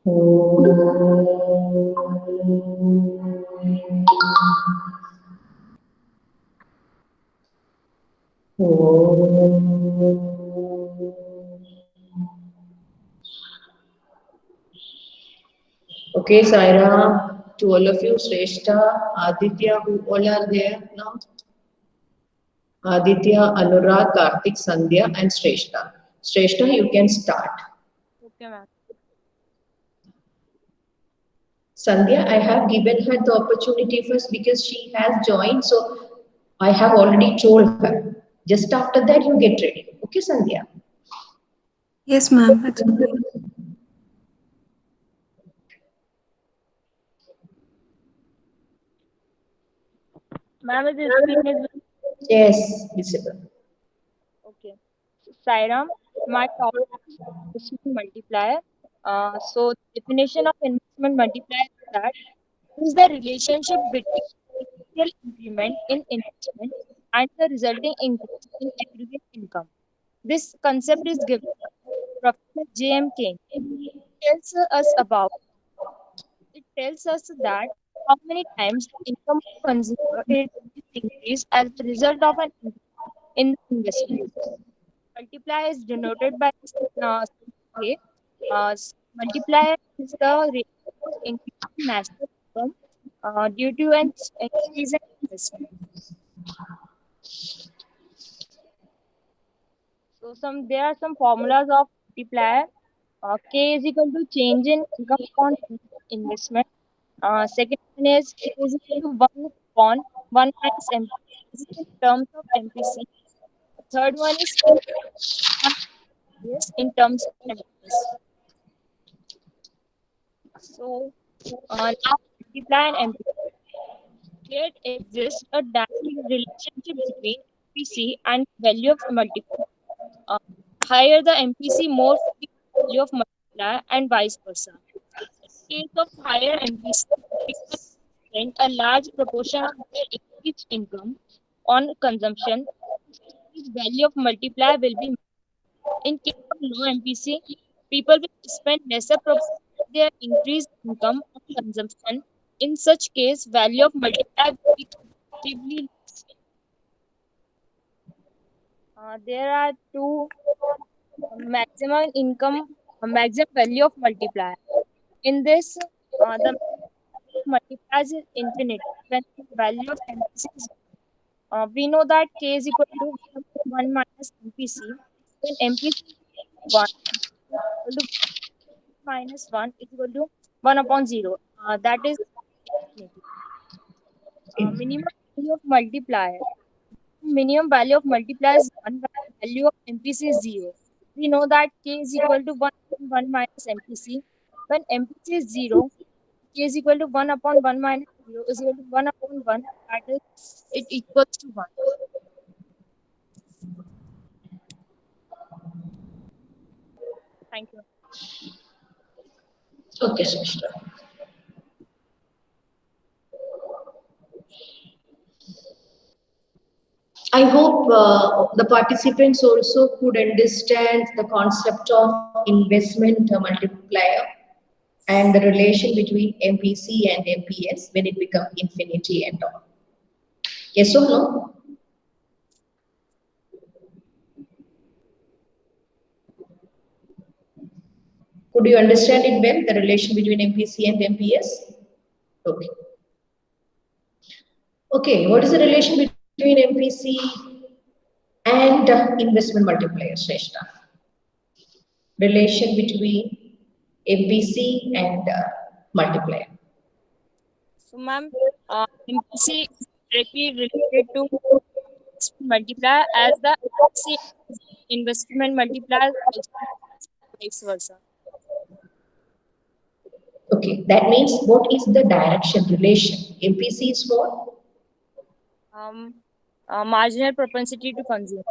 Okay, Saira, to all of you, Shrestha, Aditya, who all are there now? Aditya, Anurag, Karthik, Sandhya, and Shrestha. Shrestha, you can start. Okay, ma'am. Sandhya, I have given her the opportunity first because she has joined, so I have already told her. Just after that, you get ready. Okay, Sandhya? Yes, ma'am. It's okay. Ma'am, is the screen is Yes, visible. okay. So, Sairam, my topic is investment multiplier. So definition of investment multiplier is that is the relationship between initial increment in investment and the resulting increase in aggregate income. This concept is given by Professor J.M. Kane. Tells us about it tells us that how many times the income of consumer is increased as a result of an increase in the investment. Multiplier is denoted by K. Multiplier is the rate of increase in national income due to an increase in investment. So there are some formulas of multiplier. K is equal to change in income upon investment. Second one is K is equal to 1 upon 1 minus MPC. This is in terms of MPC. Third one is K is in terms of MPS. So now multiply and MPC. There exists a direct relationship between MPC and value of multiplier. Uh, Higher the MPC, more the value of multiplier, and vice versa. In case of higher MPC, people spend a large proportion of their increased income on consumption. This value of multiplier will be in case of low MPC, people will spend lesser proportion of their increased income on consumption. In such case, value of multiplier will be comparatively less. There are two maximum income, maximum value of multiplier. In this, the multipliers is infinite when the value of MPC is we know that K is equal to 1 minus MPC. When MPC is 1, is equal to minus 1 is equal to 1 upon 0. That is infinity. Minimum value of multiplier. Minimum value of multiplier is 1, but the value of MPC is 0. We know that K is equal to 1 upon 1 minus MPC. When MPC is 0, K is equal to 1 upon 1 minus 0 is equal to 1 upon 1. That is, it equals to 1. Thank you. Okay, Shrestha. I hope the participants also could understand the concept of investment multiplier and the relation between MPC and MPS when it becomes infinity and all. Yes or no? Could you understand it well, the relation between MPC and MPS? Okay. Okay, what is the relation between MPC and investment multiplier, Shrestha? Relation between MPC and multiplier. So, ma'am, MPC is directly related to multiplier as the MPC investment multiplier also vice versa. Okay, that means what is the direction relation? MPC is what? Um, Marginal propensity to consume.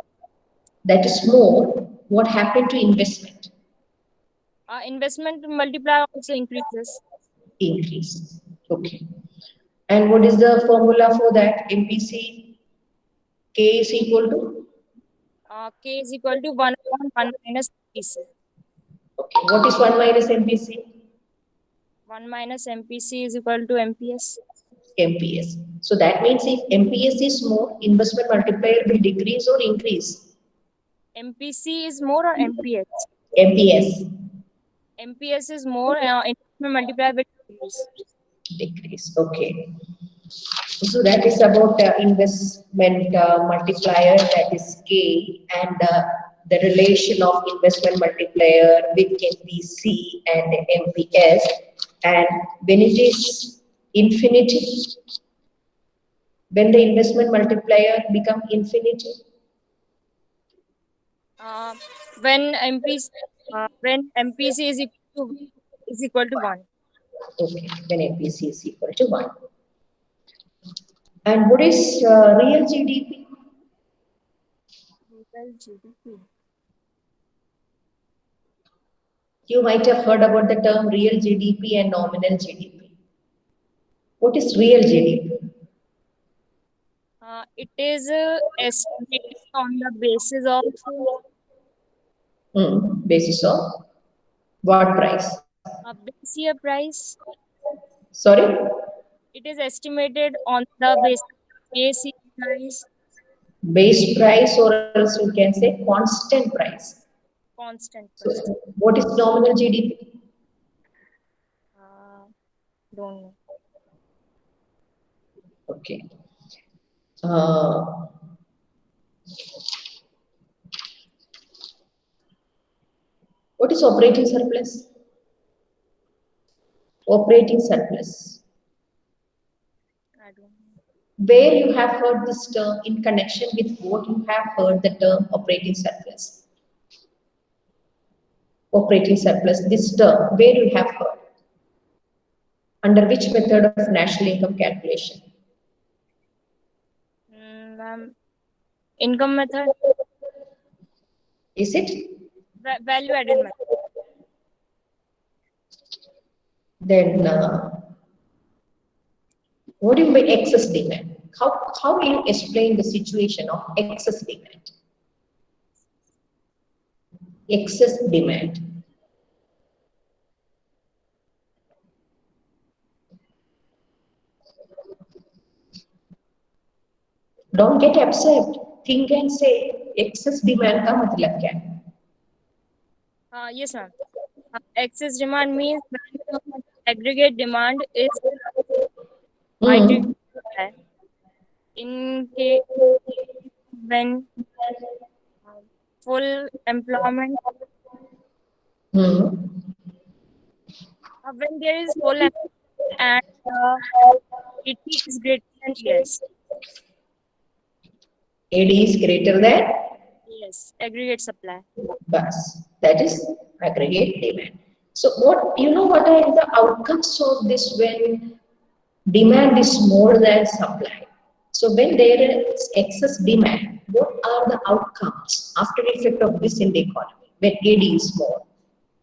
That is more. What happened to investment? Investment multiplier also increases. Increase. Okay. And what is the formula for that? MPC K is equal to? K is equal to 1 upon 1 minus MPC. Okay. What is 1 minus MPC? 1 minus MPC is equal to MPS. MPS. So that means if MPS is more, investment multiplier will decrease or increase? MPC is more or MPS? MPS. MPS is more, investment multiplier will decrease. Decrease. Okay. So that is about investment multiplier, that is K, and the relation of investment multiplier with MPC and MPS. And when it is infinity, when the investment multiplier become infinity, When MPC is equal to 1. okay, when MPC is equal to 1. And what is real GDP? Total GDP. You might have heard about the term real GDP and nominal GDP. What is real GDP? It is estimated on the basis of Basis of what price? base year price. Sorry? It is estimated on the basis of base year price, Base price, or else you can say constant price. constant So price. what is nominal GDP? Don't know. Okay. Uh, what is operating surplus? Operating surplus. I don't know. Where you have heard this term, in connection with what you have heard the term operating surplus? Operating surplus, this term, where you have heard? Under which method of national income calculation? Income method, Is it? value added method. Then what do you mean by excess demand? How do you explain the situation of excess demand? Excess demand. Don't get upset. Think and say excess demand का मतलब क्या है? Yes, ma'am. Excess demand means when aggregate demand is higher Hmm. in case when full employment, Hmm. when there is full employment and it is greater than yes. AD is greater than Yes, aggregate supply. bus. That is aggregate demand. So what what are the outcomes of this when demand is more than supply? So when there is excess demand, what are the outcomes after effect of this in the economy when AD is more?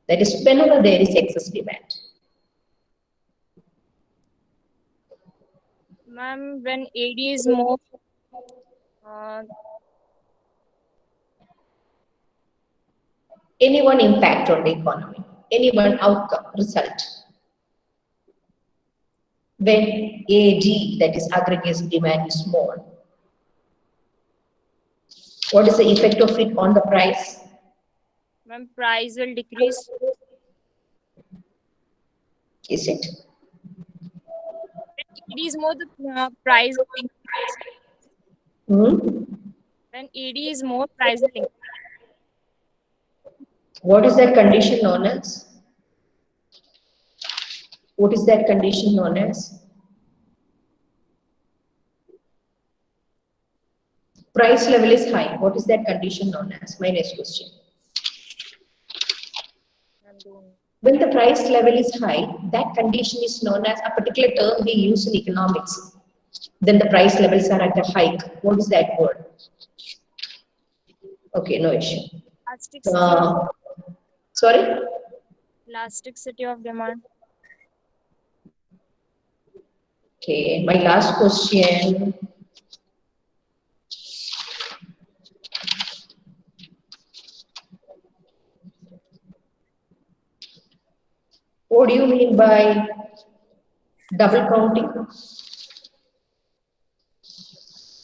That is whenever there is excess demand. Ma'am, when AD is more, uh, Any one impact on the economy, any one outcome, result. When AD, that is aggregate demand, is more, what is the effect of it on the price? ma'am, price will decrease. Is it? When AD is more, the price will increase. Hmm? When AD is more, price will increase. What is that condition known as? What is that condition known as? Price level is high. What is that condition known as? My next question. When the price level is high, that condition is known as a particular term we use in economics. Then the price levels are at a hike. What is that word? Okay, no issue. Sorry? Elasticity of demand. Okay, my last question. What do you mean by double counting?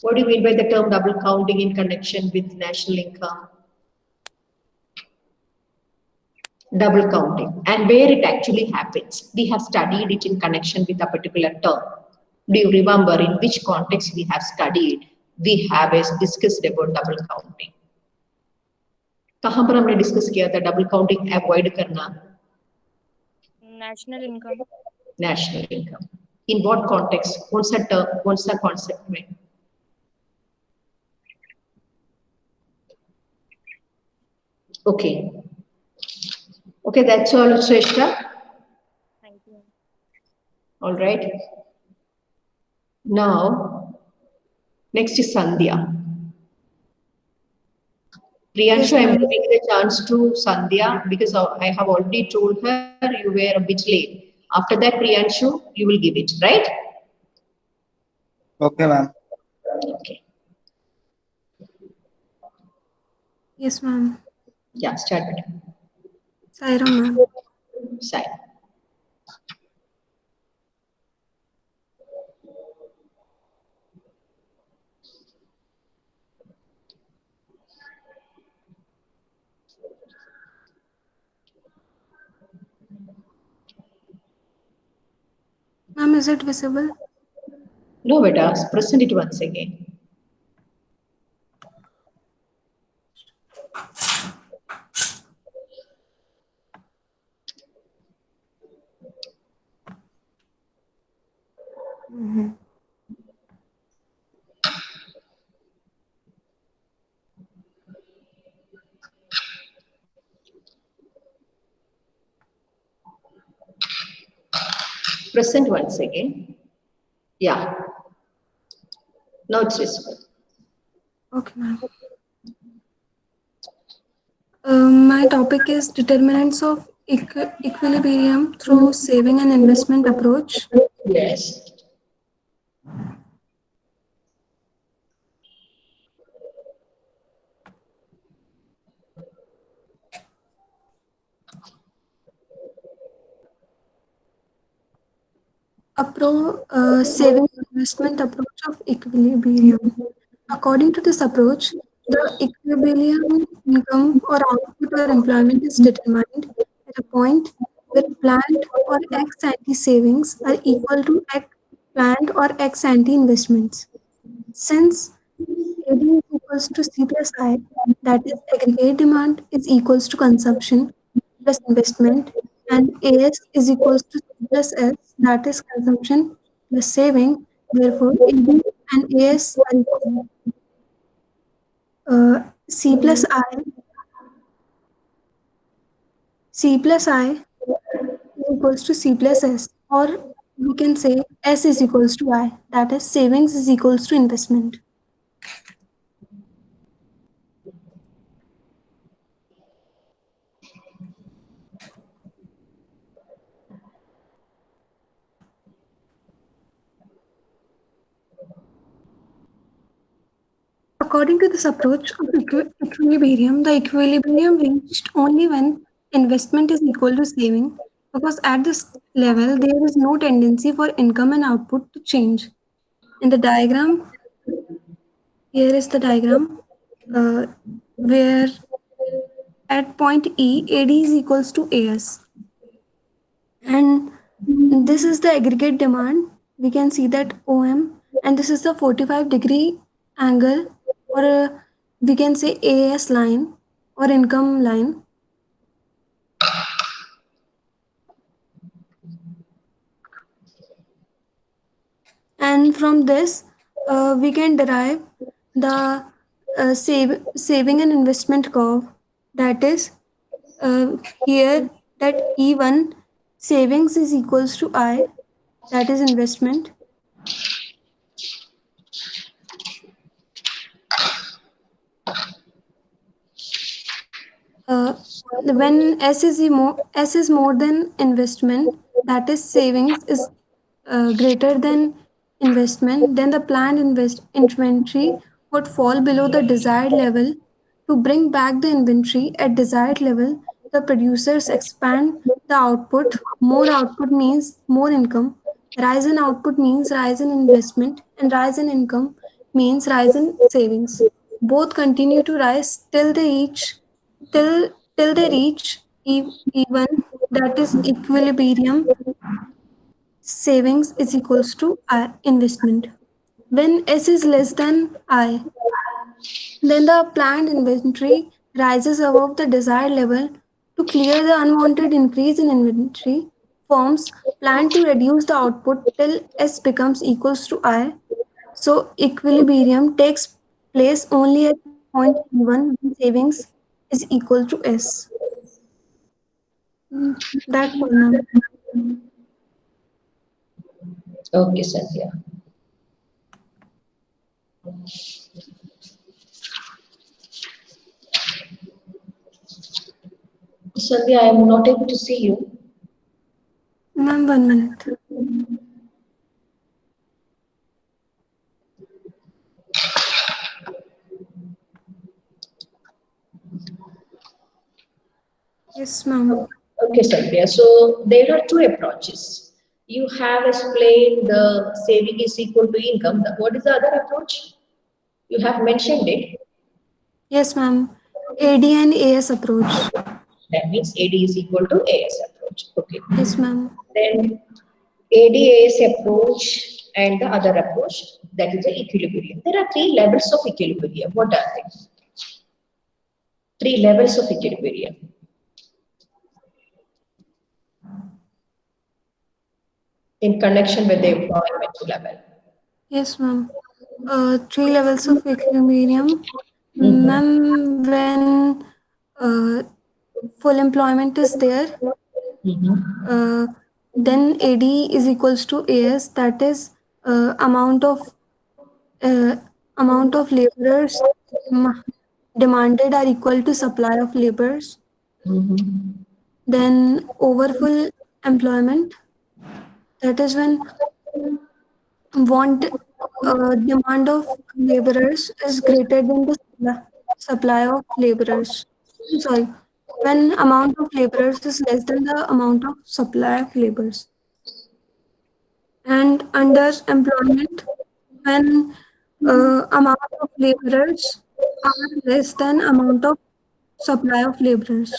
What do you mean by the term double counting in connection with national income? Double counting and where it actually happens. We have studied it in connection with a particular term. Do you remember in which context we have studied? We have discussed about double counting. कहाँ पर हमने discuss किया था double counting avoid करना? national income. National income. In what context? कौन सा term, कौन सा कॉन्सेप्ट में? Okay. Okay, that's all, Shrestha. Thank you. All right. Now, next is Sandhya. Priyanshu, Yes, I am ma'am. giving the chance to Sandhya because I have already told her you were a bit late. After that, Priyanshu, you will give it, right? Okay, ma'am. Okay. Yes, ma'am. Yeah, start it. Sairam, ma'am. Sai. Ma'am, is it visible? No, beta, present it once again. Present once again. Yeah. Now it's visible. Okay, ma'am. My topic is determinants of equilibrium through saving and investment approach. Yes. Saving and investment approach of equilibrium. According to this approach, the equilibrium income or output or employment is determined at a point where planned or ex ante savings are equal to planned or ex ante investments. Since AD is equals to C plus I, that is aggregate demand is equals to consumption plus investment, and AS is equals to C plus S, that is consumption plus saving. Therefore, AD and AS are equal. C plus I is equals to C plus S, or we can say S is equals to I, that is savings is equals to investment. According to this approach of equilibrium, the equilibrium reached only when investment is equal to saving, because at this level there is no tendency for income and output to change. In the diagram, here is the diagram where at point E, AD is equals to AS. And this is the aggregate demand. We can see that OM, and this is the 45-degree angle, or we can say AS line or income line. And from this, we can derive the saving and investment curve. That is here that E1 savings is equals to I, that is investment. When S is more than investment, that is savings is greater than investment, then the planned inventory would fall below the desired level. To bring back the inventory at desired level, the producers expand the output. More output means more income. Rise in output means rise in investment, and rise in income means rise in savings. Both continue to rise till they reach even, that is equilibrium. Savings is equals to I investment. When S is less than I, then the planned inventory rises above the desired level. To clear the unwanted increase in inventory, firms plan to reduce the output till S becomes equals to I. So equilibrium takes place only at point E1 when savings is equal to S. Mm, That's all, ma'am. Okay, Sandhya. Sandhya, I am not able to see you. Ma'am, 1 minute. Yes, ma'am. Okay, Sandhya. So there are two approaches. You have explained the saving is equal to income. What is the other approach? You have mentioned it. Yes, ma'am. AD and AS approach. That means AD is equal to AS approach. Okay. Yes, ma'am. Then ADAS approach and the other approach, that is the equilibrium. There are three levels of equilibrium. What are they? Three levels of equilibrium. In connection with the employment level. Yes, ma'am. Three levels of equilibrium. Mhm. Ma'am, when full employment is there, Mhm. uh, then AD is equals to AS. That is amount uh, of laborers demanded are equal to supply of laborers. Mhm. Then over full employment. That is when want demand of laborers is greater than the supply of laborers. I'm sorry, when amount of laborers is less than the amount of supply of laborers. And under employment, when amount of laborers are less than amount of supply of laborers.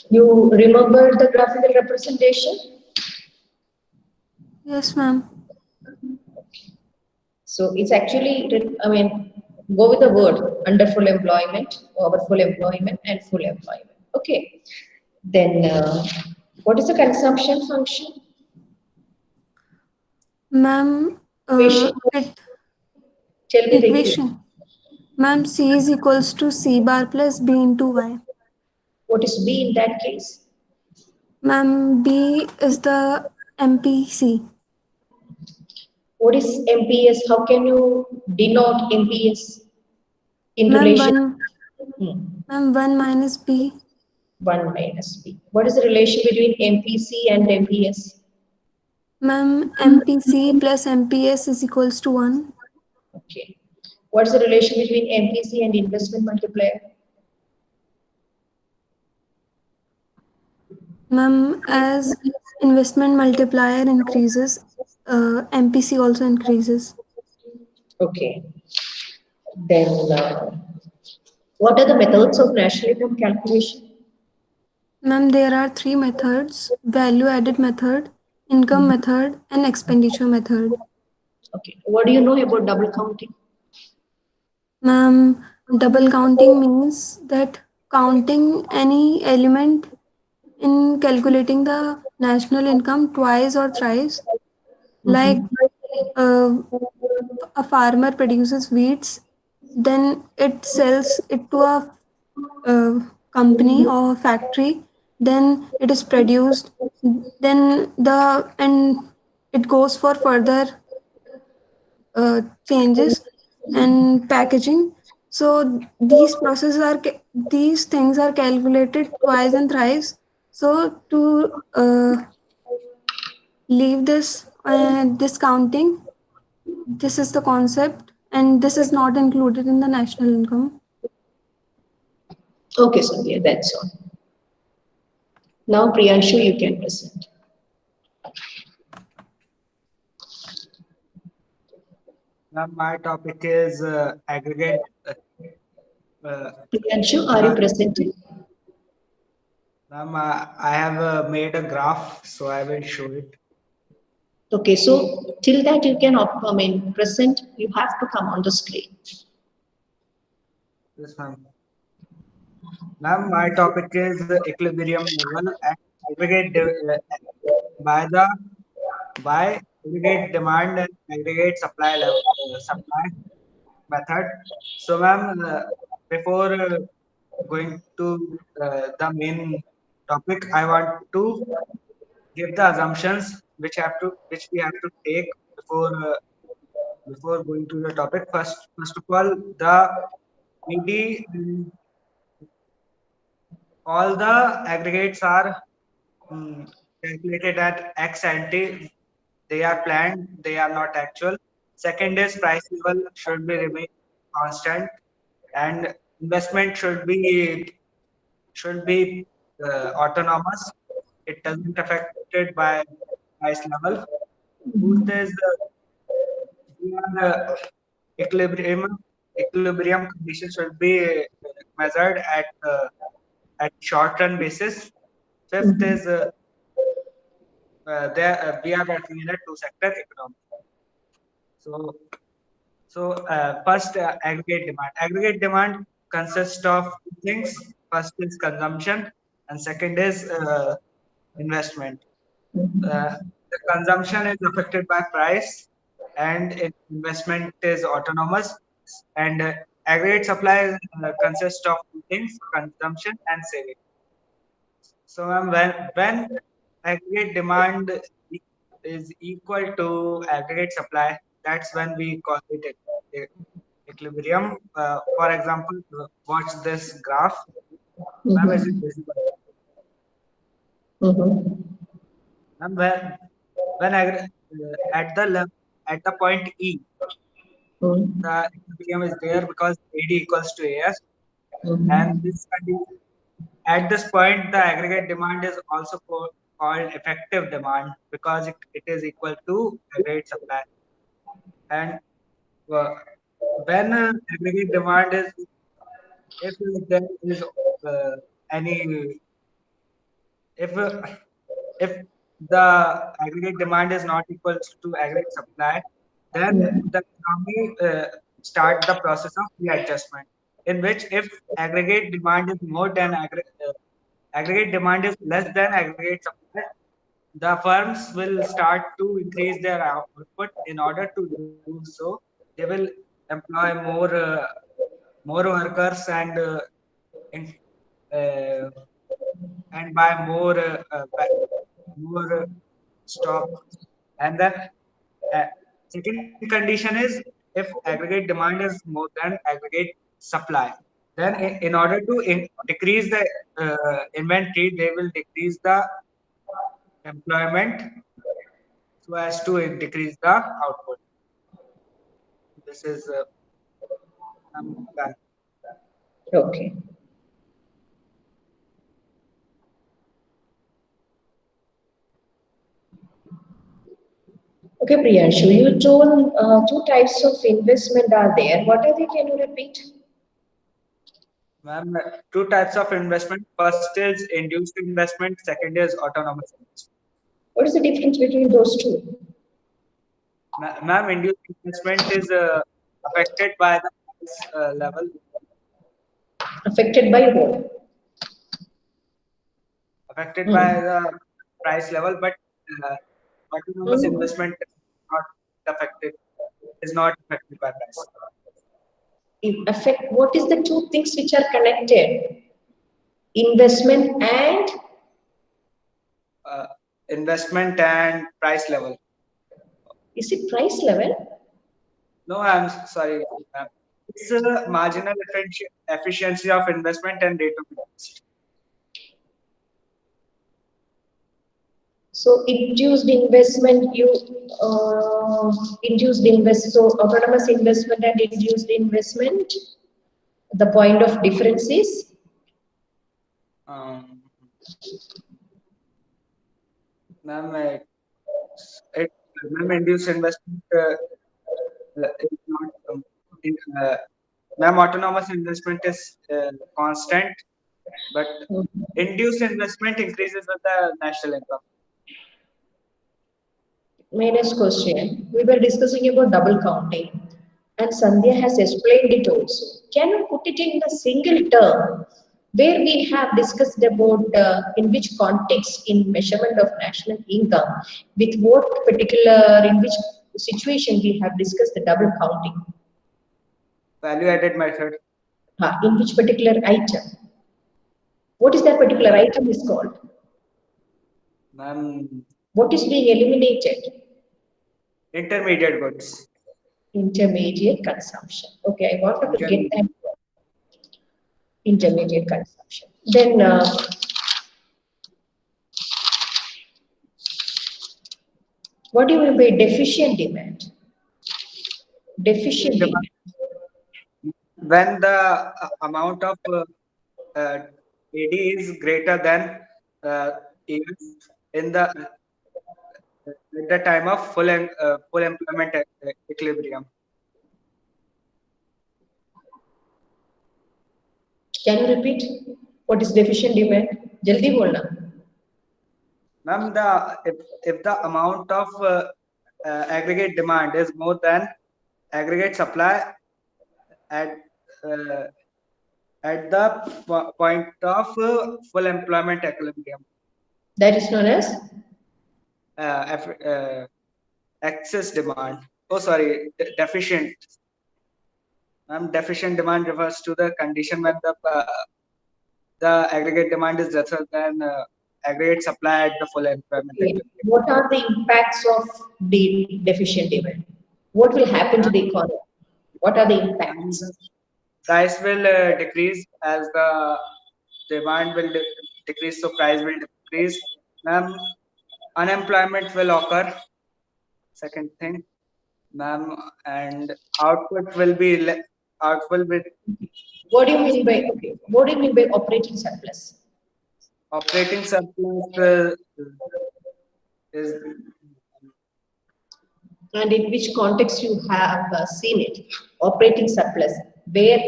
You remember the graphical representation? Yes, ma'am. So it's actually, I mean, go with the word under full employment, over full employment, and full employment. Okay. Then what is the consumption function? Ma'am, Equation. it Tell me the equation. equation. Ma'am, C is equals to C bar plus B into Y. What is B in that case? Ma'am, B is the MPC. What is MPS? How can you denote MPS in Ma'am, relation? 1, Hmm. ma'am, 1 minus B. 1 minus B. What is the relation between MPC and MPS? Ma'am, MPC plus MPS is equals to 1. Okay. What is the relation between MPC and investment multiplier? Ma'am, as investment multiplier increases, MPC also increases. Okay. Then what are the methods of national income calculation? Ma'am, there are three methods: value added method, income method, and expenditure method. Okay. What do you know about double counting? Ma'am, double counting means that counting any element in calculating the national income twice or thrice. Like Mhm. uh, a farmer produces wheats, then it sells it to a company or factory, then it is produced, then the and it goes for further changes and packaging. So these things are calculated twice and thrice. So to leave this counting, this is the concept, and this is not included in the national income. Okay, Sandhya, that's all. Now, Priyanshu, you can present. Ma'am, my topic is aggregate. Priyanshu, are you presenting? Ma'am, I have made a graph, so I will show it. Okay, so till that you can, present, you have to come on the screen. Yes, ma'am. Ma'am, my topic is equilibrium level at aggregate by the by aggregate demand and aggregate supply level supply method. So, ma'am, before going to the main topic, I want to give the assumptions which we have to take before going to the topic. First of all, the ED, all the aggregates are calculated at ex ante. They are planned. They are not actual. Second is price level should be remain constant, and investment should be autonomous. It doesn't affected by price level. Fourth is we are, equilibrium conditions should be measured at short run basis. Fifth is we are working in a two sector economy. So first, aggregate demand. Aggregate demand consists of two things. First is consumption, and second is investment. The consumption is affected by price, and investment is autonomous. And aggregate supply consists of two things: consumption and saving. So, when aggregate demand is equal to aggregate supply, that's when we call it equilibrium. For example, watch this graph. Ma'am, is it visible? Ma'am, at at the point E, the equilibrium is there because AD equals to AS, and at this point, the aggregate demand is also called effective demand because it is equal to aggregate supply. And uh, when aggregate demand is, if there is uh, any, if the aggregate demand is not equal to aggregate supply, then the economy start the process of readjustment, in which if aggregate demand is more than aggregate demand is less than aggregate supply, the firms will start to increase their output. In order to do so, they will employ more workers in, uh, and buy more stock. And then uh, second condition is if aggregate demand is more than aggregate supply, then in order to decrease the inventory, they will decrease the employment so as to decrease the output. This is done. Okay. Okay, Priyanshu, you told two types of investment are there. What are they? Can you repeat? Ma'am, two types of investment. First is induced investment. Second is autonomous investment. What is the difference between those two? Ma'am, induced investment is affected by the price level. Affected by what? Affected by the price level, but autonomous investment is not affected. Is not affected by price. What is the two things which are connected? Investment and Investment and price level. is it price level? No, I'm sorry. Ma'am. It's a marginal efficiency of investment and rate of interest. So so autonomous investment and induced investment. The point of difference is Um, ma'am, it, ma'am, induced investment is not in, ma'am, autonomous investment is constant, but induced investment increases with the national income. My next question. We were discussing about double counting, and Sandhya has explained it also. Can you put it in a single term where we have discussed about in which context in measurement of national income, with what particular, in which situation we have discussed the double counting? Value added method. In which particular item? What is that particular item is called? Ma'am, What is being eliminated? intermediate goods. Intermediate consumption. Okay, I wanted to get that. Intermediate consumption. Then, what do you mean by deficient demand? Deficient demand. When the amount of AD is greater than EF in the at the time of full employment equilibrium. Can you repeat? What is deficient demand? Jaldi bolna. Ma'am, if the amount of aggregate demand is more than aggregate supply at the point of full employment equilibrium. That is known as? Excess demand. Oh, sorry, deficient. Deficient demand refers to the condition when the aggregate demand is lesser than aggregate supply at the full employment. Okay. What are the impacts of the deficient demand? What will happen to the economy? What are the impacts? Price will decrease as the demand will decrease, so price will decrease. Ma'am, unemployment will occur. Second thing, ma'am, and output will be What do you mean by What do you mean by operating surplus? operating surplus is. And in which context you have seen it? Operating surplus. Where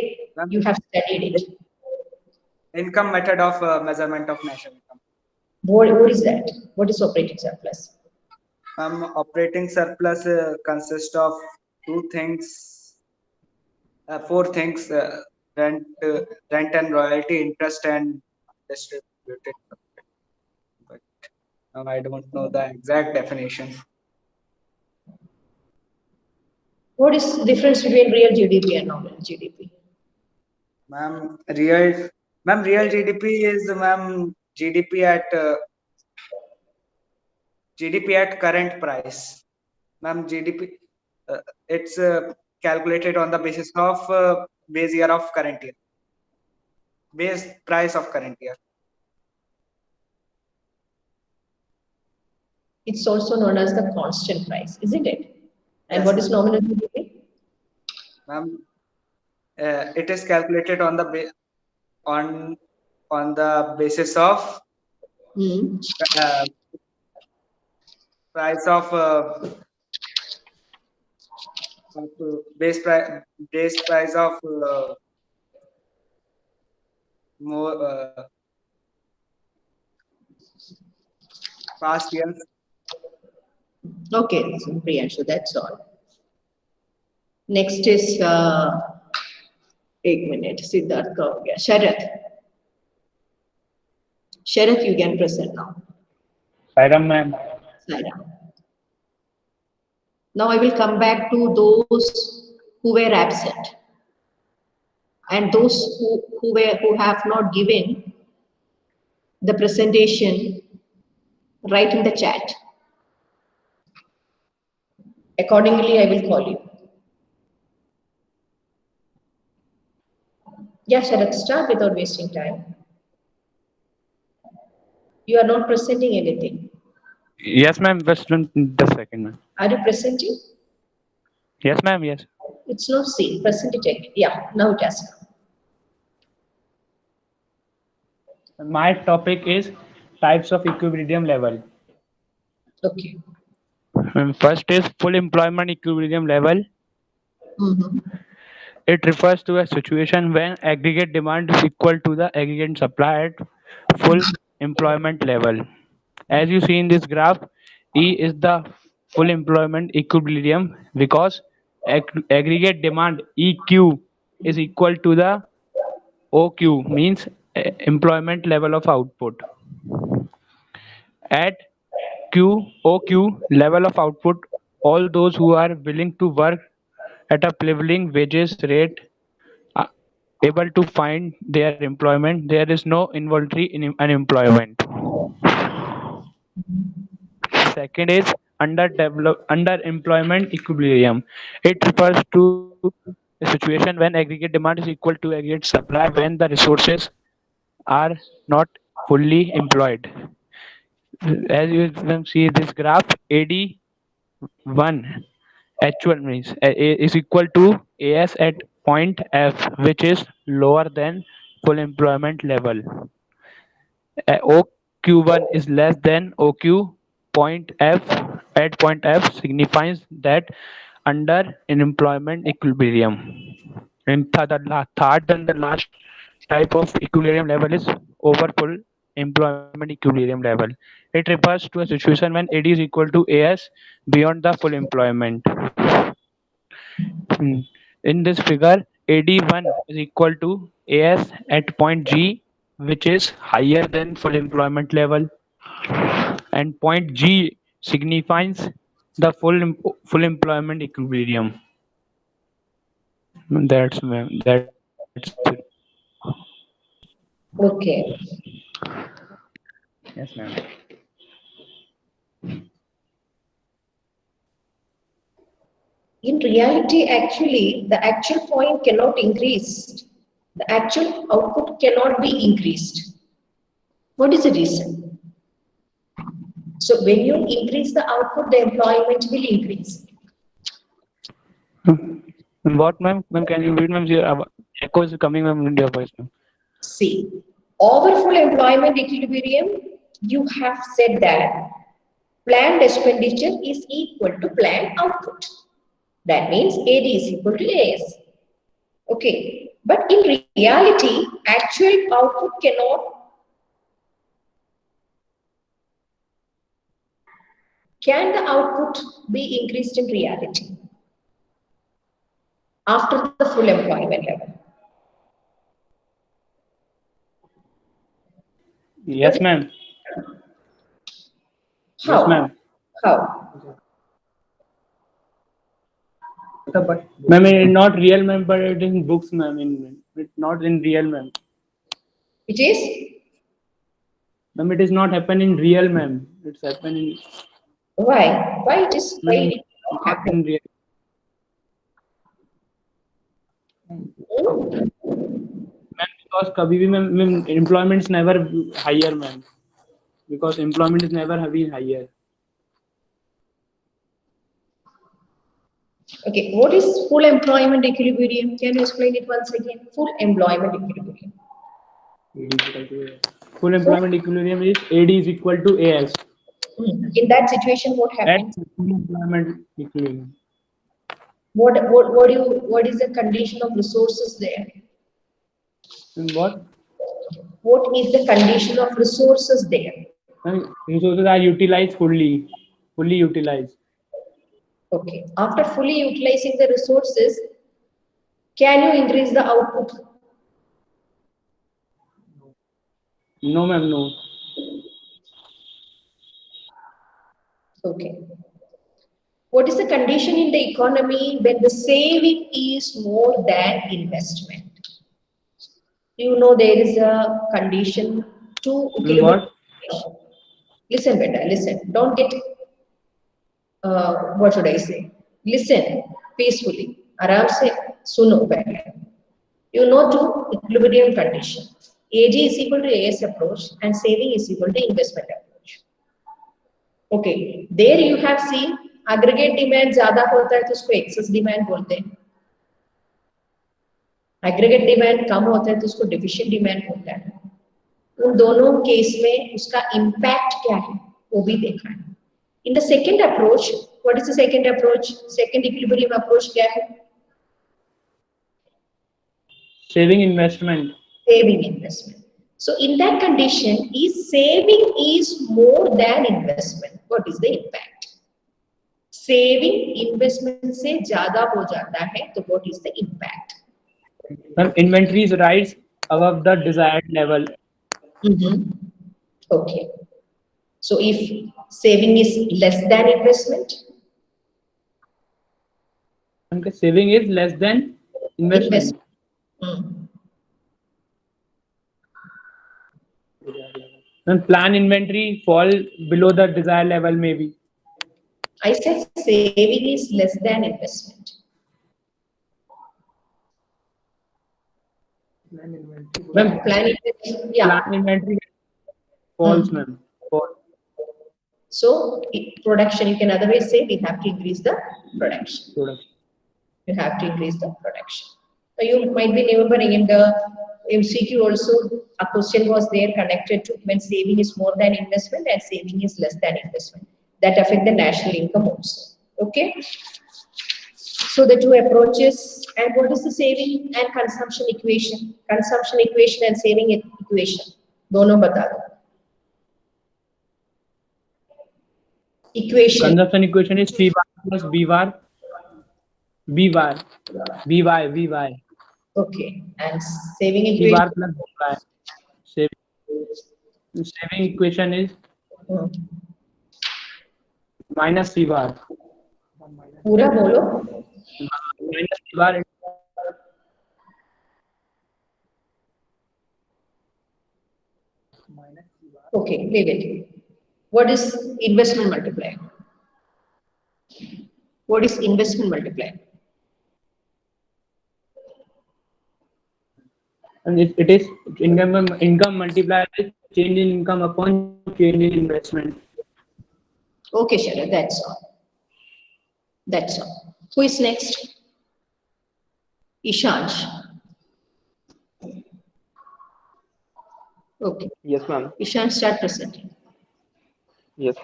you have studied it? Income method of measurement of national income. What is that? What is operating surplus? Operating surplus consists of four things: rent and royalty, interest, and distributed. But I don't know the exact definition. What is the difference between real GDP and nominal GDP? Ma'am, real GDP is GDP at current price. Ma'am, GDP it's calculated on the basis of base year of current year, base price of current year. It's also known as the constant price, isn't it? And Yes, what is nominal GDP? Ma'am, it is calculated on the basis of price of base price of more past years. Okay, so Priyanshu, that's all. Next is 1 minute. Siddharth ka ho gaya. Sharath, you can present now. Sairam, ma'am. Sairam. Now I will come back to those who were absent and those who have not given the presentation. Write in the chat. Accordingly, I will call you. Yeah, Sharath, start without wasting time. You are not presenting anything. Yes, ma'am. Just the second, ma'am. Are you presenting? Yes, ma'am. Yes. It's not seen. Present it again. Yeah, now it has come. My topic is types of equilibrium level. Okay. First is full employment equilibrium level. Mhm. It refers to a situation when aggregate demand is equal to the aggregate supply at full employment level. As you see in this graph, E is the full employment equilibrium because aggregate demand EQ is equal to the OQ, means employment level of output. At OQ level of output, all those who are willing to work at a prevailing wages rate are able to find their employment. There is no involuntary unemployment. Second is underemployment equilibrium. It refers to a situation when aggregate demand is equal to aggregate supply when the resources are not fully employed. As you can see this graph, AD1 actual means is equal to AS at point F, which is lower than full employment level. OQ1 is less than OQ point F at point F signifies that under unemployment equilibrium. And third and the last type of equilibrium level is over full employment equilibrium level. It refers to a situation when AD is equal to AS beyond the full employment. In this figure, AD1 is equal to AS at point G, which is higher than full employment level, and point G signifies the full employment equilibrium. That's it. Okay. Yes, ma'am. In reality, actually, the actual point cannot increase. The actual output cannot be increased. What is the reason? So when you increase the output, the employment will increase. What, ma'am? Ma'am, can you read, ma'am? Your echo is coming, ma'am, in your voice, ma'am. See, over full employment equilibrium, you have said that planned expenditure is equal to planned output. That means AD is equal to AS. Okay, but in reality, actual output cannot. Can the output be increased in reality after the full employment level? Yes, ma'am. How? Yes, ma'am. How? Ma'am, it's not real, ma'am, but it is in books, ma'am. It's not in real, ma'am. It is? Ma'am, it is not happen in real, ma'am. It's happen in, Why? Why it is? Why ma'am, it not not happen? in real. Hmm? Ma'am, because कभी भी ma'am employment is never higher, ma'am. Because employment is never having higher. Okay, what is full employment equilibrium? Can you explain it once again? Full employment equilibrium. Full employment equilibrium is AD is equal to AS. In that situation, what At happens? full employment equilibrium. What is the condition of resources there? And what? What is the condition of resources there? Resources are utilized fully utilized. Okay, after fully utilizing the resources, can you increase the output? No, ma'am, no. Okay. What is the condition in the economy when the saving is more than investment? You know there is a condition to What? listen better, listen. Don't get, what should I say? Listen peacefully. Aram se suno pehle. You know two equilibrium condition. AG is equal to AS approach and saving is equal to investment approach. Okay, there you have seen aggregate demand ज़्यादा होता है तो उसको excess demand बोलते हैं. Aggregate demand कम होता है तो उसको deficient demand बोलते हैं. उन दोनों केस में उसका इम्पैक्ट क्या है वो भी देखा है. In the second approach, what is the second approach? Second equilibrium approach क्या है? Saving investment. Saving investment. So in that condition, is saving is more than investment. What is the impact? Saving investment से ज़्यादा हो जाता है, तो what is the impact? When inventories rise above the desired level. Okay. So if saving is less than investment, Okay, saving is less than investment. When plan inventory fall below the desired level, maybe. I said saving is less than investment. When Plan inventory, yeah. plan inventory falls, ma'am. So production, you can otherwise say we have to increase the production. You have to increase the production. So you might be remembering in the MCQ also a question was there connected to when saving is more than investment and saving is less than investment. That affect the national income also. Okay. So the two approaches, and what is the saving and consumption equation? Consumption equation and saving equation. दोनों बता दो. Equation. Consumption equation is C bar plus B bar. B bar. BY. Okay. And saving C equation. bar plus BY. Saving equation is minus C bar. पूरा बोलो. Minus C bar. Okay, leave it. What is investment multiplier? What is investment multiplier? And it is income multiplier is change in income upon change in investment. Okay, Sharad, that's all. That's all. Who is next? Ishansh. Okay. Yes, ma'am. Ishansh, start presenting. Yes.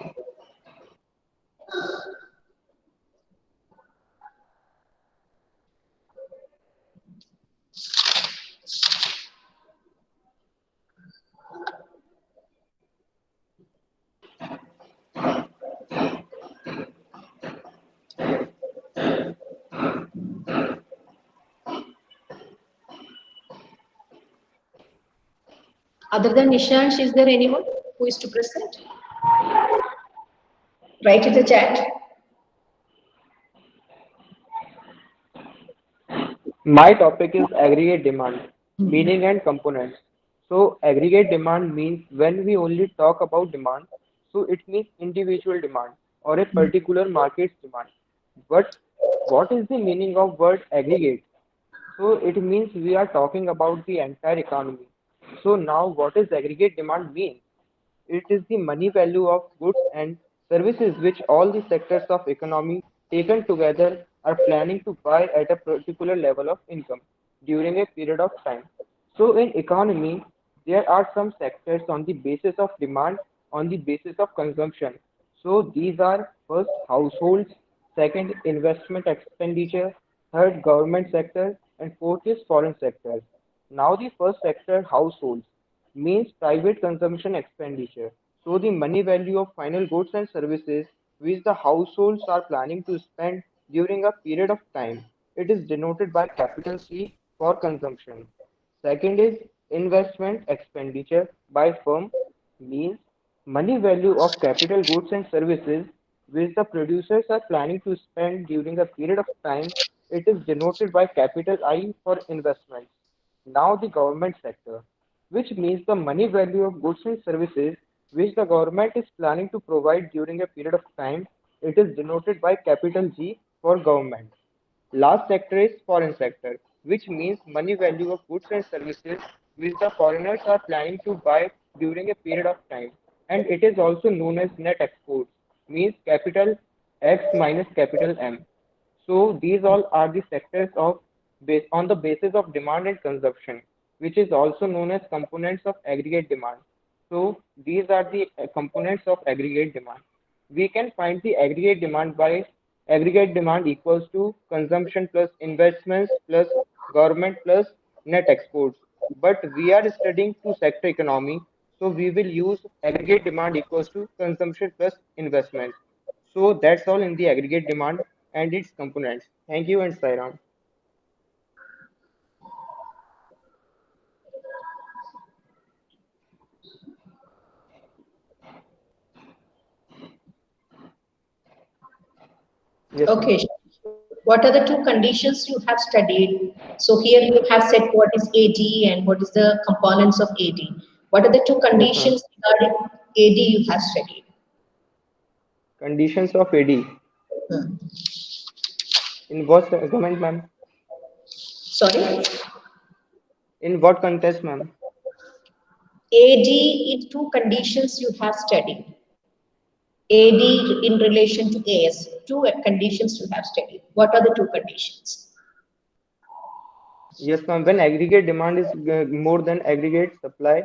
Other than Ishansh, is there anyone who is to present? Write in the chat. My topic is aggregate demand, meaning and components. So aggregate demand means when we only talk about demand, so it means individual demand or a particular market's demand. But what is the meaning of word aggregate? So it means we are talking about the entire economy. So now what is aggregate demand mean? It is the money value of goods and services which all the sectors of economy taken together are planning to buy at a particular level of income during a period of time. So in economy, there are some sectors on the basis of demand, on the basis of consumption. So these are first households, second investment expenditure, third government sector, and fourth is foreign sector. Now the first sector, households, means private consumption expenditure. So the money value of final goods and services which the households are planning to spend during a period of time. It is denoted by capital C for consumption. Second is investment expenditure by firm means money value of capital goods and services which the producers are planning to spend during a period of time. It is denoted by capital I for investments. Now the government sector, which means the money value of goods and services which the government is planning to provide during a period of time. It is denoted by capital G for government. Last sector is foreign sector, which means money value of goods and services which the foreigners are planning to buy during a period of time. And it is also known as net exports, means capital X minus capital M. So these all are the sectors of based on the basis of demand and consumption, which is also known as components of aggregate demand. So these are the components of aggregate demand. We can find the aggregate demand by aggregate demand equals to consumption plus investments plus government plus net exports. But we are studying two sector economy, so we will use aggregate demand equals to consumption plus investments. So that's all in the aggregate demand and its components. Thank you and Sairam. Yes, ma'am. Okay. What are the two conditions you have studied? So here you have said what is AD and what is the components of AD. What are the two Yes, ma'am. conditions regarding AD you have studied? Conditions of AD. Hmm. In what segment, ma'am? Sorry? In what context, ma'am? AD in two conditions you have studied. AD in relation to AS, two conditions you have studied. What are the two conditions? Yes, ma'am. When aggregate demand is more than aggregate supply,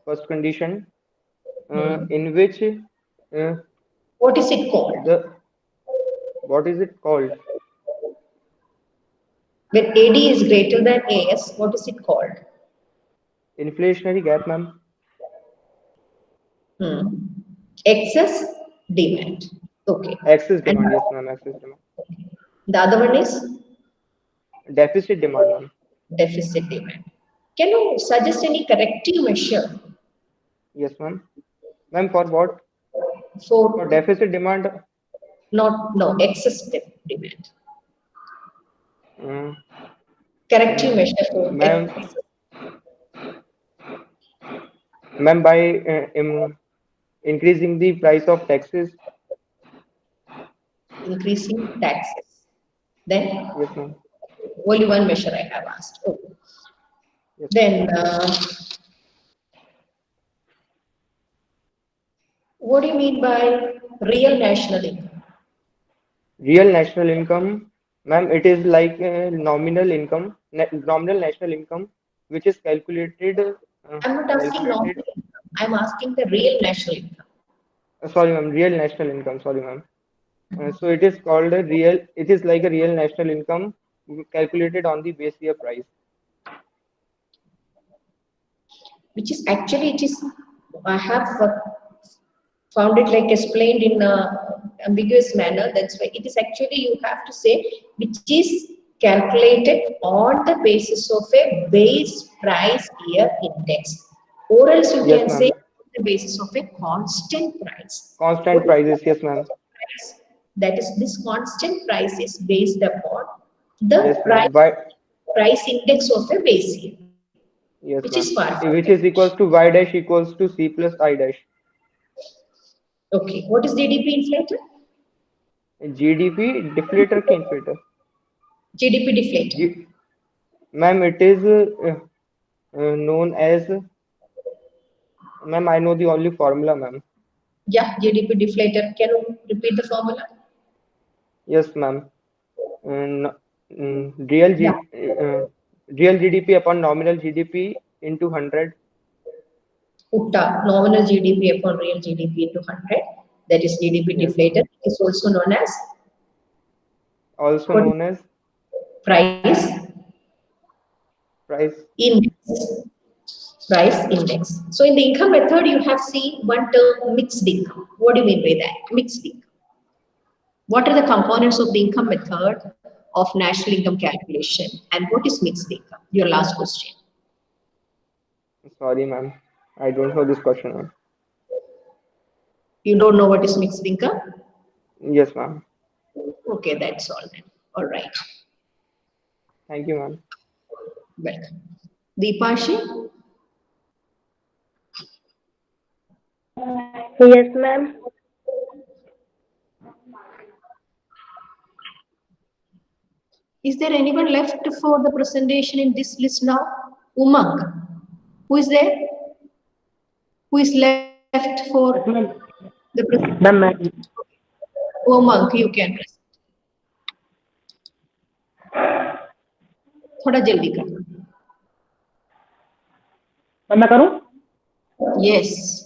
first condition, in which What is it called? the what is it called? When AD is greater than AS, what is it called? Inflationary gap, ma'am. Hmm. Excess demand. Okay. Excess And demand, yes, ma'am. Excess demand. the other one is Deficit demand, ma'am. deficit demand. Can you suggest any corrective measure Yes, ma'am. Ma'am, for what? For for deficit demand, not no excess demand? uh, Corrective measure for ma'am, ma'am, by increasing the price of taxes. increasing taxes. Then Yes, ma'am. only one measure I have asked. Oh. Yes, ma'am. Then what do you mean by real national income? Real national income, ma'am, it is like nominal income, nominal national income, which is I'm not asking nominal calculated. income. I'm asking the real national income. Sorry, ma'am, real national income. Sorry, ma'am. So it is called a real. It is like a real national income calculated on the base year price. Which is actually it is I have found it like explained in a ambiguous manner. That's why it is actually you have to say which is calculated on the basis of a base price year index, or else you Yes, can say ma'am. on the basis of a constant price. Constant What is prices. Yes, ma'am. price? That is, this constant price is based upon the Yes, ma'am. price index of a base year, Yes, which ma'am. is far from Which it. is equals to y dash equals to c plus I dash. Okay, what is GDP inflator? GDP deflator के inflator. GDP deflator. Ma'am, it is known as. Ma'am, I know the only formula, ma'am. Yeah, GDP deflator. Can you repeat the formula? Yes, ma'am. Uh, real Yeah. real GDP upon nominal GDP into 100. Utta, nominal GDP upon real GDP into 100. That is GDP Yes, deflator. It is also known as also what? known as Price price. index. Price index. So in the income method, you have seen one term mixed income. What do you mean by that? Mixed income. What are the components of the income method of national income calculation? And what is mixed income? Your last question. Sorry, ma'am. I don't know this question, ma'am. You don't know what is mixed income? Yes, ma'am. Okay, that's all then. All right. Thank you, ma'am. Welcome. Deepashi, Yes, ma'am. is there anyone left for the presentation in this list now? Umang, who is there? Who is left for the presentation? Ma'am. Umang, you can present. थोड़ा जल्दी करना. मैं करूं? Yes.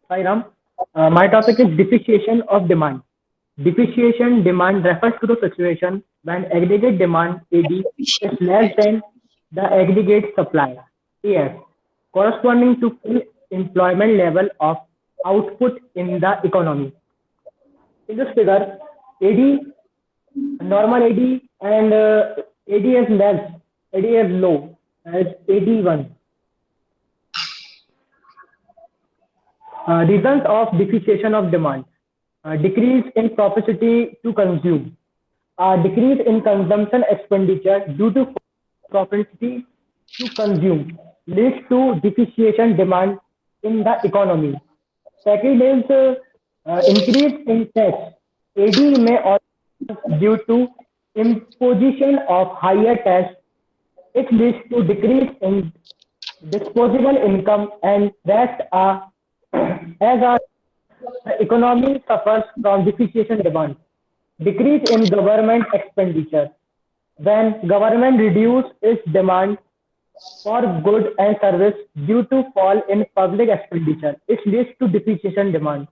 Sai Ram. My topic is depreciation of demand. Depreciation demand refers to the situation when aggregate demand AD is less than the aggregate supply AS, corresponding to full employment level of output in the economy. In this figure, AD, normal AD and AD is less, AD is low, as AD1. Reasons of depreciation of demand. Decrease in propensity to consume. Decrease in consumption expenditure due to propensity to consume leads to depreciation demand in the economy. Second is increase in tax. AD may also due to imposition of higher tax. It leads to decrease in disposable income and rest as our economy suffers from depreciation demand. Decrease in government expenditure. When government reduces its demand for goods and service due to fall in public expenditure, it leads to depreciation demand.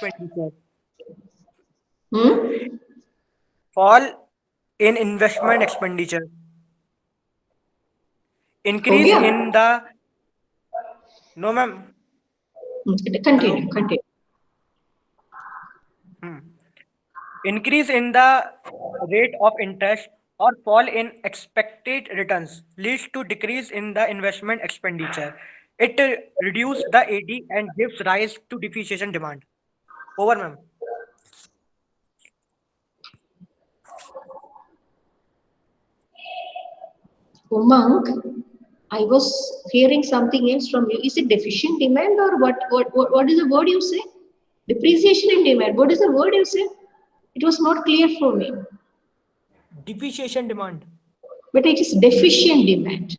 expenditure. Hmm? Fall in investment expenditure. हो Increase गया? in the no ma'am. Continue, continue. Increase in the rate of interest or fall in expected returns leads to decrease in the investment expenditure. It reduces the AD and gives rise to depreciation demand. Over, ma'am. Umang, I was hearing something else from you. Is it deficient demand or what is the word you say? Depreciation in demand. What is the word you say? It was not clear for me. Depreciation demand. But it is deficient demand.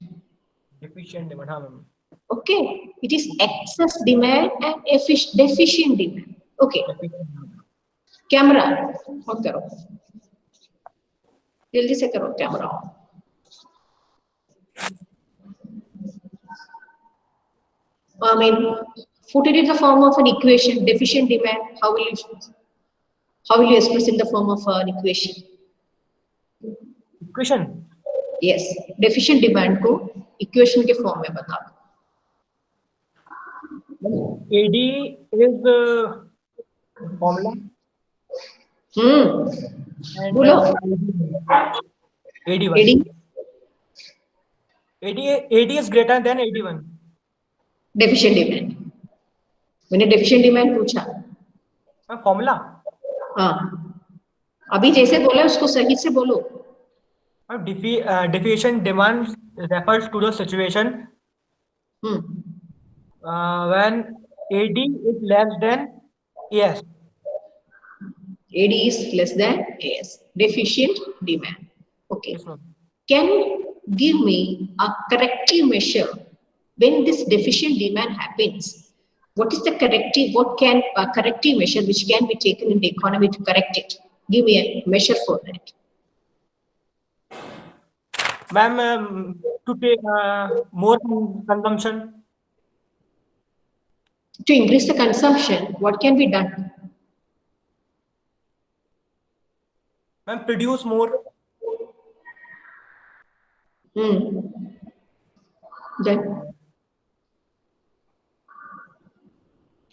Deficient demand, हाँ ma'am. Okay. It is excess demand and deficient demand. Okay. Camera on करो. जल्दी से करो camera on. I mean, put it in the form of an equation. Deficient demand. How will you express in the form of an equation? Equation. Yes. Deficient demand को equation के form में बता. AD is formula. And बोलो. AD1. AD is greater than AD1. Deficient demand. मैंने deficient demand पूछा. Formula. हाँ. अभी जैसे बोला उसको सही से बोलो. Depreciation demand refers to the situation when AD is less than AS. AD is less than AS. Deficient demand. Okay. Yes, ma'am. Can you give me a corrective measure when this deficient demand happens? What is the corrective? What can a corrective measure which can be taken in the economy to correct it? Give me a measure for that. Ma'am, to take more consumption. To increase the consumption, what can be done? Ma'am, produce more. Then.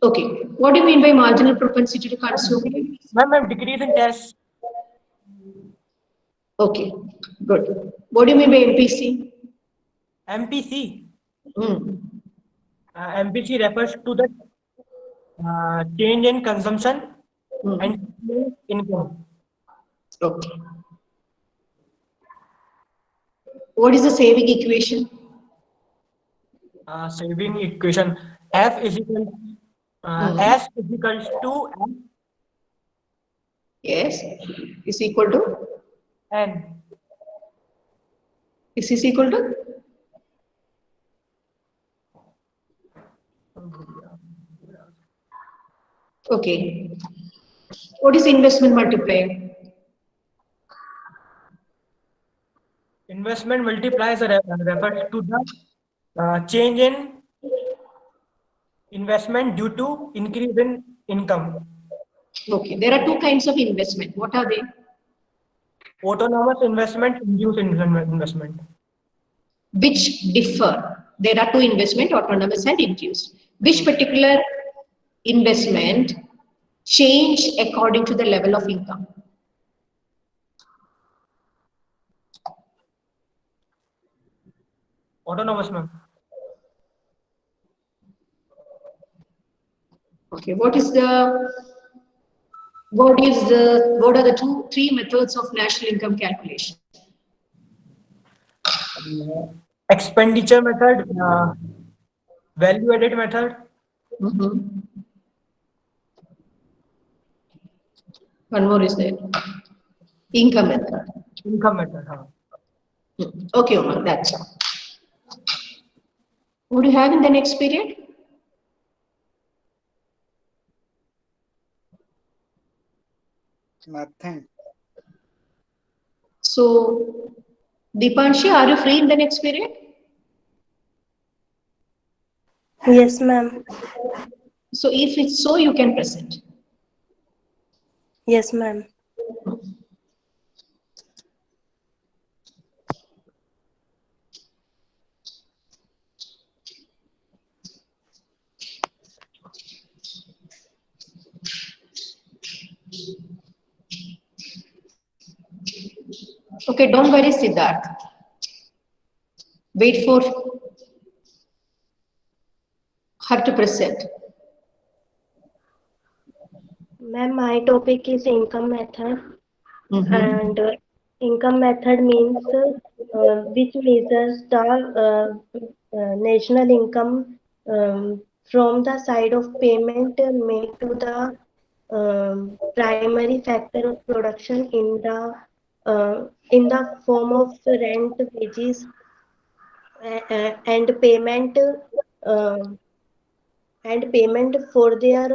Okay. What do you mean by marginal propensity to consume? Ma'am, decrease in tax. Okay. Good. What do you mean by MPC? MPC. MPC refers to the change in consumption and income. Okay. What is the saving equation? Saving equation F is equal S is equals to M. Yes, is equal to N. Is this equal to? Okay. What is investment multiplier? Investment multipliers refers to the change in investment due to increase in income. Okay, there are two kinds of investment. What are they? Autonomous investment, induced investment. Which differ? There are two investment, autonomous and induced. Which particular investment change according to the level of income? Autonomous, ma'am. Okay, what are the three methods of national income calculation? Expenditure method, value added method, Mhm. One more is there. Income method. income method. Okay, Umar, that's all. What do you have in the next period? Nothing. So, Deepanshi, are you free in the next period? Yes, ma'am. So, if it's so, you can present. Yes, ma'am. Okay, don't worry, Siddharth. Wait for her to present. Ma'am, my topic is income method, Mhm. and income method means which measures the national income from the side of payment made to the primary factor of production in the form of rent, wages, and uh, payment for their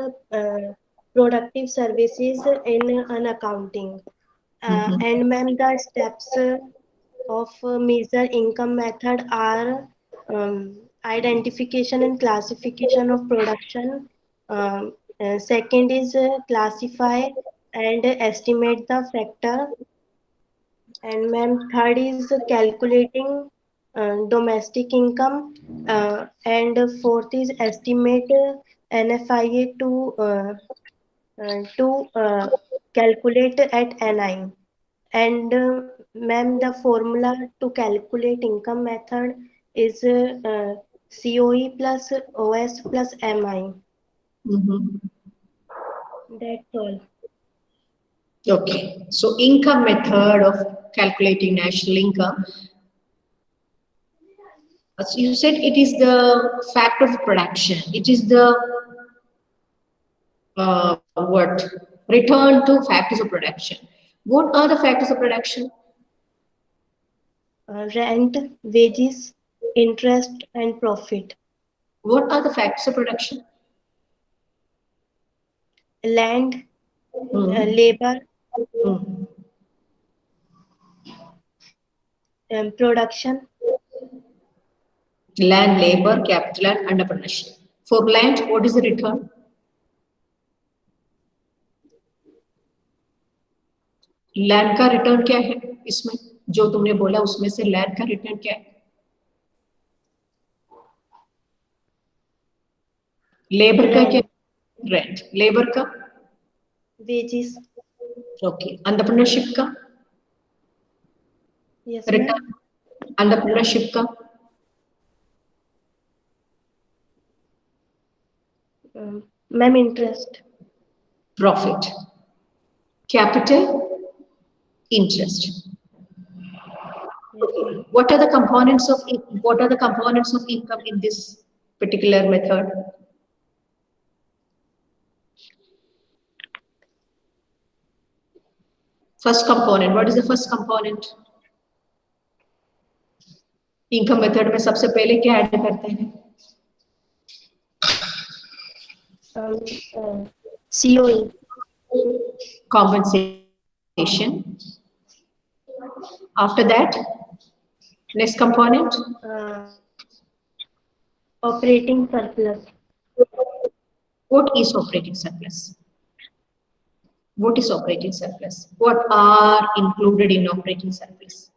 productive services in an accounting. And ma'am, the steps of measure income method are identification and classification of production. Second is classify and estimate the factor. And ma'am, third is calculating domestic income. And fourth is estimate NFIA to calculate at NI. And ma'am, the formula to calculate income method is COE plus OS plus MI. Mhm. That's all. Okay, so income method of calculating national income. As you said, it is the fact of production. It is the what? Return to factors of production. What are the factors of production? Rent, wages, interest, and profit. What are the factors of production? Land, Hmm. labor, Hmm. production, Land, labor, capital, and entrepreneurship. For land, what is the return? Land का return क्या है इसमें जो तुमने बोला उसमें से land का रिटर्न क्या है लेबर का क्या रेंट लेबर का wages. ओके एंटरप्रेन्योरशिप का Yes, ma'am. रिटर्न एंटरप्रेन्योरशिप का Ma'am, interest. Profit capital interest Yes, ma'am. what are the components of income in this particular method First component. What is the first component? Income method में सबसे पहले क्या add करते हैं? COE. Compensation. After that, next component. Operating surplus. What is operating surplus? What is operating surplus? What are included in operating surplus?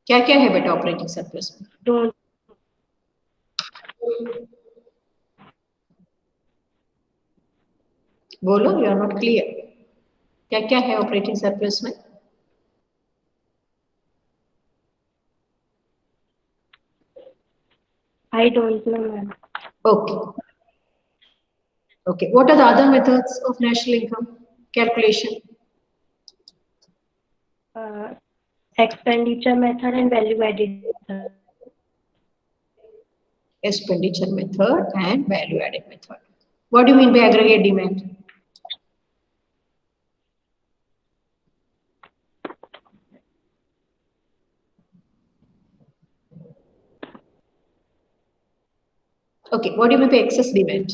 क्या क्या है बेटा ऑपरेटिंग सरप्लस में? Don't. बोलो, यू आर नॉट क्लियर. क्या क्या है ऑपरेटिंग सरप्लस में? I don't know, ma'am. Okay. Okay. What are the other methods of national income calculation? Expenditure method and value added method. Expenditure method and value added method. What do you mean by aggregate demand? Okay, what do you mean by excess demand?